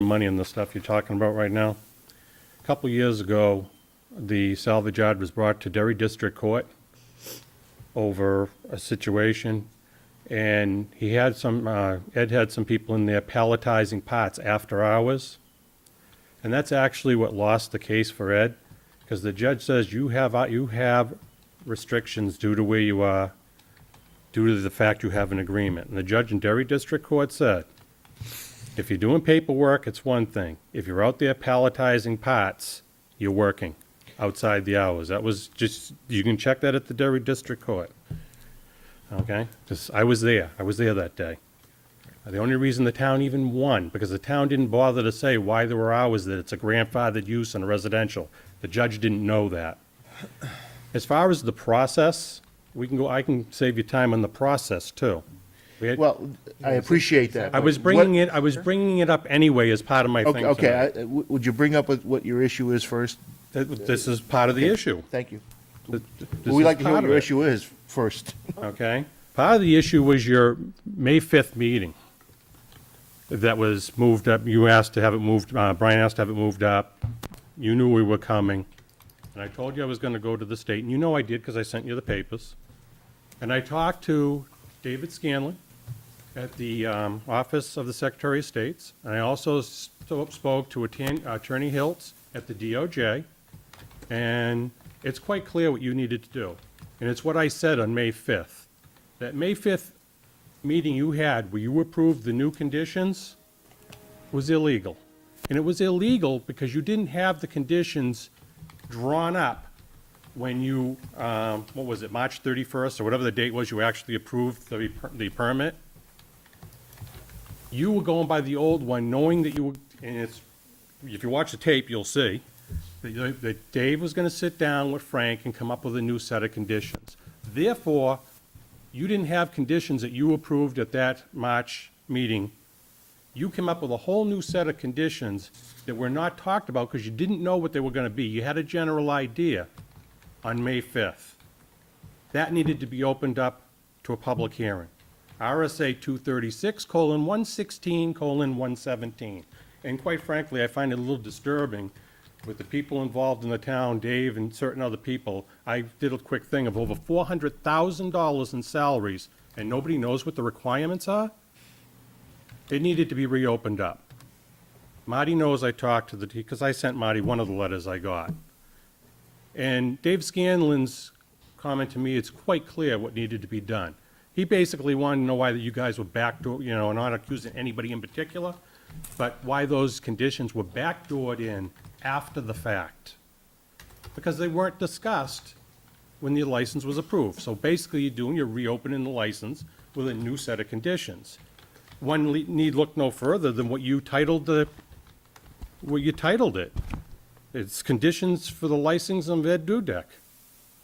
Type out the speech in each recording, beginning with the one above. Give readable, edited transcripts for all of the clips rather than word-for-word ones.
money on the stuff you're talking about right now. A couple years ago, the salvage yard was brought to Derry District Court over a situation, and he had Ed had some people in there palletizing parts after hours. And that's actually what lost the case for Ed, because the judge says you have restrictions due to where you are, due to the fact you have an agreement. And the judge in Derry District Court said, if you're doing paperwork, it's one thing. If you're out there palletizing parts, you're working outside the hours. That was just, you can check that at the Derry District Court. Okay? Because I was there that day. The only reason the town even won, because the town didn't bother to say why there were hours, that it's a grandfathered use in a residential. The judge didn't know that. As far as the process, I can save you time on the process too. Well, I appreciate that. I was bringing it up anyway as part of my thing Okay, tonight. would you bring up what your issue is first? This is part of the issue. Thank you. This We'd is like to hear part what of your it, issue is first. Okay? Part of the issue was your May 5th meeting that was moved up. You asked to have it moved, Brian asked to have it moved up. You knew we were coming. And I told you I was going to go to the state, and you know I did because I sent you the papers. And I talked to David Scanlon at the Office of the Secretary of State's, and I also spoke to Attorney Hiltz at the DOJ, and it's quite clear what you needed to do. And it's what I said on May 5th. That May 5th meeting you had where you approved the new conditions was illegal. And it was illegal because you didn't have the conditions drawn up when you, what was it, March 31st, or whatever the date was you actually approved the permit. You were going by the old one, knowing that you were, and it's, if you watch the tape, you'll see, that Dave was gonna sit down with Frank and come up with a new set of conditions. Therefore, you didn't have conditions that you approved at that March meeting. You came up with a whole new set of conditions that were not talked about because you didn't know what they were gonna be. You had a general idea on May 5th. That needed to be opened up to a public hearing. RSA 236:116:117. And quite frankly, I find it a little disturbing with the people involved in the town, Dave and certain other people. I did a quick thing of over $400,000 in salaries, and nobody knows what the requirements are. It needed to be reopened up. Marty knows I talked to because I sent Marty one of the letters I got. And Dave Scanlon's comment to me, it's quite clear what needed to be done. He basically wanted to know why you guys were backdoor, not accusing anybody in particular, but why those conditions were backdoored in after the fact. Because they weren't discussed when the license was approved. So basically you're reopening the license with a new set of conditions. One need look no further than what you titled it. It's conditions for the licensing of Ed Dudek.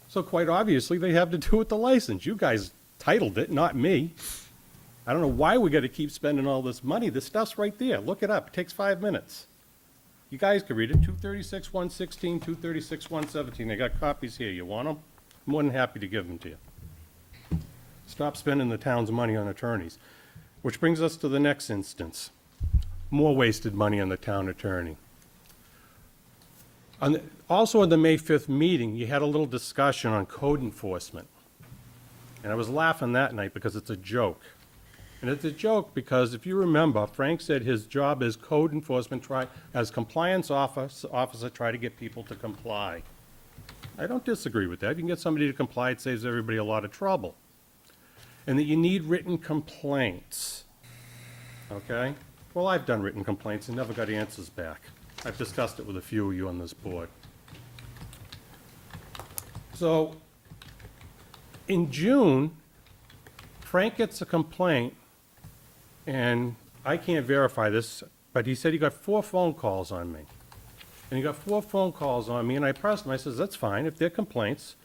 So quite obviously, they have to do with the license. You guys titled it, not me. I don't know why we got to keep spending all this money. The stuff's right there. Look it up. It takes 5 minutes. You guys can read it. 236:116, 236:117. I got copies here. You want them? I'm more than happy to give them to you. Stop spending the town's money on attorneys. Which brings us to the next instance. More wasted money on the town attorney. Also in the May 5th meeting, you had a little discussion on code enforcement. And I was laughing that night because it's a joke. And it's a joke because if you remember, Frank said his job as code enforcement, as compliance officer, try to get people to comply. I don't disagree with that. If you can get somebody to comply, it saves everybody a lot of trouble. And that you need written complaints. Okay? Well, I've done written complaints and never got answers back. I've discussed it with a few of you on this board. So, in June, Frank gets a complaint, and I can't verify this, but he said he got 4 phone calls on me. And he got 4 phone calls on me, and I pressed him. I says, that's fine. If they're complaints,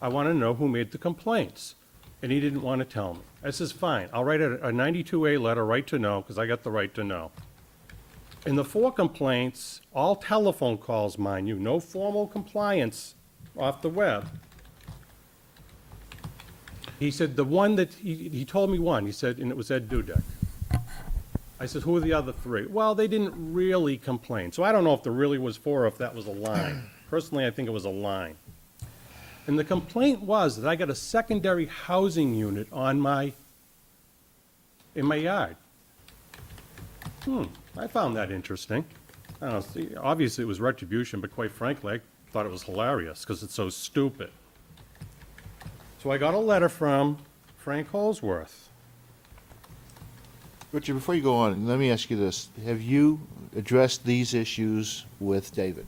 I want to know who made the complaints. And he didn't want to tell me. I says, fine. I'll write a 92A letter, right to know, because I got the right to know. And the 4 complaints, all telephone calls, mind you, no formal compliance off the web. He said the one that, he told me one, he said, and it was Ed Dudek. I said, who are the other three? Well, they didn't really complain. So I don't know if there really was four or if that was a line. Personally, I think it was a line. And the complaint was that I got a secondary housing unit in my yard. I found that interesting. I don't know, see, obviously it was retribution, but quite frankly, I thought it was hilarious because it's so stupid. So I got a letter from Frank Holsworth. Richard, before you go on, let me ask you this. Have you addressed these issues with David?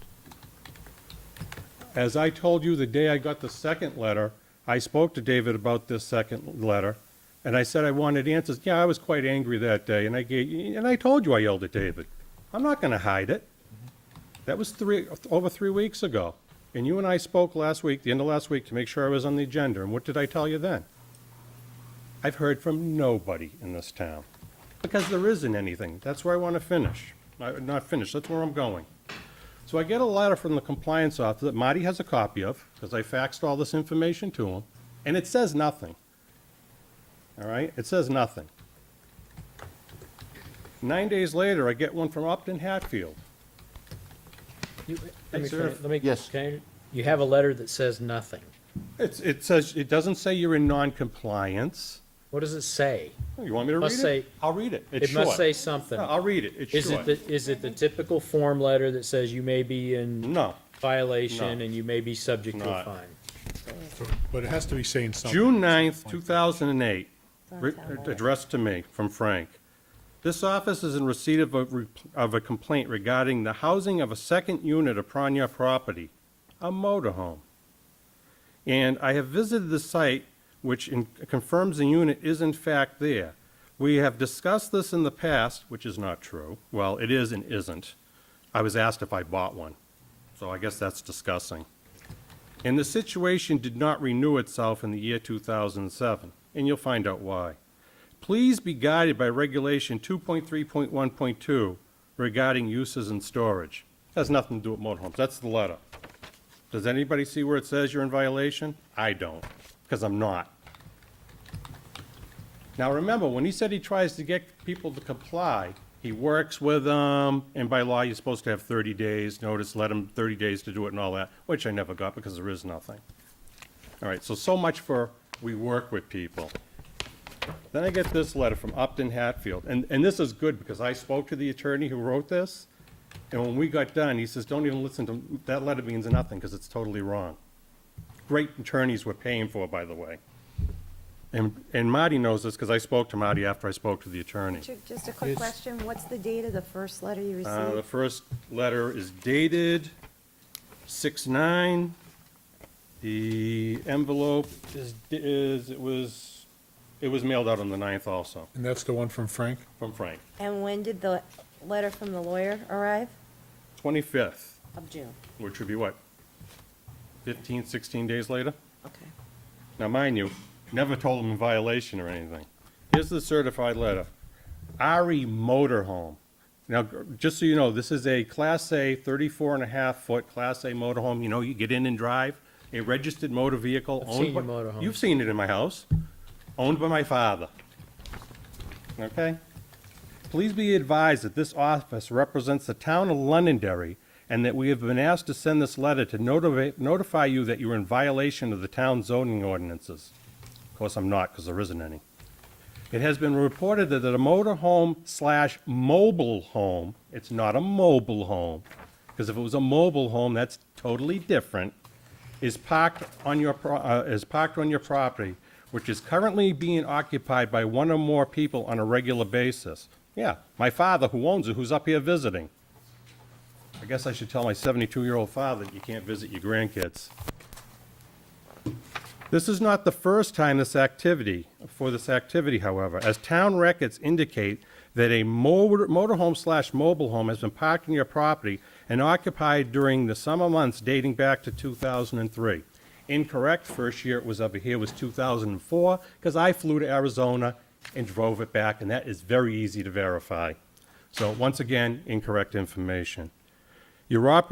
As I told you the day I got the second letter, I spoke to David about this second letter, and I said I wanted answers. Yeah, I was quite angry that day, and I told you I yelled at David. I'm not going to hide it. That was over 3 weeks ago. And you and I spoke last week, the end of last week, to make sure I was on the agenda. And what did I tell you then? I've heard from nobody in this town, because there isn't anything. That's where I want to finish. Not finish, that's where I'm going. So I get a letter from the compliance officer that Marty has a copy of, because I faxed all this information to him, and it says nothing. All right? It says nothing. 9 days later, I get one from Upton Hatfield. Let me Sir. finish. Let me, Yes. can you have a letter that says nothing? It says, it doesn't say you're in non-compliance. What does it say? You want me to read Must it? say- I'll read it. It's It must short. say something. No, I'll read it. It's Is short. it the typical form letter that says you may be in No. violation No. and you may be subject to a Not. fine? But it has to be saying something. June 9th, 2008, It's on town hall. addressed to me from Frank. This office is in receipt of a complaint regarding the housing of a second unit upon your property, a motorhome. And I have visited the site, which confirms the unit is in fact there. We have discussed this in the past, which is not true. Well, it is and isn't. I was asked if I bought one, so I guess that's discussing. And the situation did not renew itself in the year 2007, and you'll find out why. Please be guided by Regulation 2.3.1.2 regarding uses and storage. Has nothing to do with motorhomes. That's the letter. Does anybody see where it says you're in violation? I don't, because I'm not. Now, remember, when he said he tries to get people to comply, he works with them, and by law, you're supposed to have 30 days notice, let him 30 days to do it and all that, which I never got because there is nothing. All right, so much for we work with people. Then I get this letter from Upton Hatfield, and this is good because I spoke to the attorney who wrote this, and when we got done, he says, don't even listen to, that letter means nothing because it's totally wrong. Great attorneys we're paying for, by the way. And Marty knows this because I spoke to Marty after I spoke to the attorney. Just a quick question, what's the date of the first letter you The received? first letter is dated 6/9. The envelope it was mailed out on the 9th also, And that's the one from Frank? from Frank. And when did the letter from the lawyer arrive? 25th, Of June, which would be what, 15, 16 days later? okay. Now, mind you, never told him in violation or anything. Here's the certified letter. Ari Motorhome. Now, just so you know, this is a Class A 34.5-foot Class A motorhome. You know, you get in and drive, a registered motor vehicle. I've seen your motorhome. You've seen it in my house. Owned by my father. Okay? Please be advised that this office represents the town of Londonderry and that we have been asked to send this letter to notify you that you're in violation of the town zoning ordinances. Of course, I'm not, because there isn't any. It has been reported that a motorhome/mobile home, it's not a mobile home, because if it was a mobile home, that's totally different, is parked on your property, which is currently being occupied by one or more people on a regular basis. Yeah, my father, who owns it, who's up here visiting. I guess I should tell my 72-year-old father that you can't visit your grandkids. This is not the first time this activity, however, as town records indicate that a motorhome/mobile home has been parked on your property and occupied during the summer months dating back to 2003. Incorrect, first year it was over here was 2004, because I flew to Arizona and drove it back, and that is very easy to verify. So once again, incorrect information. Your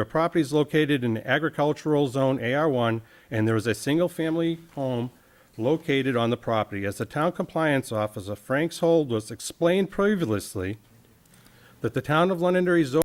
property is located in the agricultural zone AR1, and there is a single-family home located on the property. As the town compliance officer, Frank's Holders explained previously that the town of Londonderry zoning